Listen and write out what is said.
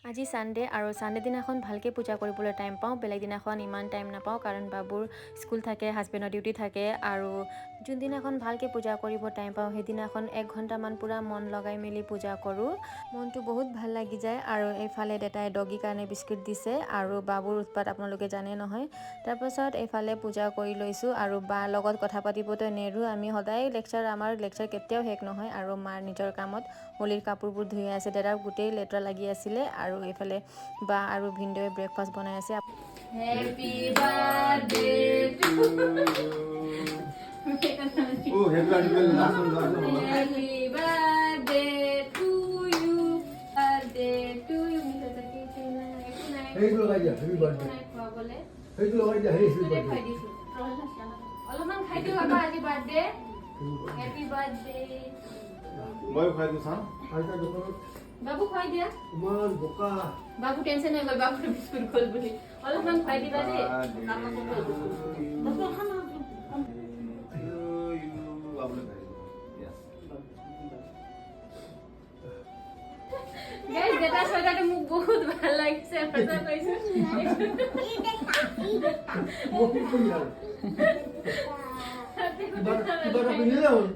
আজি সানডে আৰু সানডে দিনাখন ভালকৈ পূজা কৰিবলৈ টাইম পাওঁ, বেলেগ দিনাখন ইমান টাইম নাপাওঁ কাৰণ বাবুৰ স্কুল থাকে, হাজবেণ্ডৰ ডিউটি থাকে। আৰু যোনদিনাখন ভালকৈ পূজা কৰিব টাইম পাওঁ সেইদিনাখন 1 ঘণ্টামান পূৰা মন লগাই মেলি পূজা কৰোঁ। মনটো বহুত ভাল লাগি যায়। আৰু এইফালে দেতাই ডগীৰ কাৰণে বিস্কুট দিছে আৰু বাবুৰ উৎপাত আপোনালোকে জানে নহয়। তাৰপাছত এইফালে পূজা কৰি লৈছোঁ আৰু বাৰ লগত কথা পাতিবতো নেৰোঁ। আমি সদায় আমাৰ লেকচাৰ কেতিয়াও শেষ নহয়। আৰু মাৰ নিজৰ কামত হোলীৰ কাপোৰবোৰ ধুই আছে, দাদাৰ গোটেই লেতেৰা লাগি আছিলে। আৰু এইফালে বা আৰু ভিনদেউৱে ব্ৰেকফাষ্ট বনাই আছে। Happy birthday to you. Oh, happy birthday last one. Happy birthday to you. Birthday to you. Hey, look at happy birthday. Hey, look at happy birthday. অলপমান খাই দিও বাবা আজি বাৰ্থডে হ্যাপি বাৰ্থডে মই খাই দিওঁ চাওঁ। বাবু খুৱাই দিয়া ইমান বোকা। বাবু টেনশন হৈ গ'ল, বাবুৰ বিস্কুট গ'ল বুলি। অলপমান খুৱাই দিবা দেই। গাইজ বেটা ছয়টাটো মোক বহুত ভাল লাগিছে, সঁচা কৈছো। কিবা এটা পিন্ধিলে হ'ল।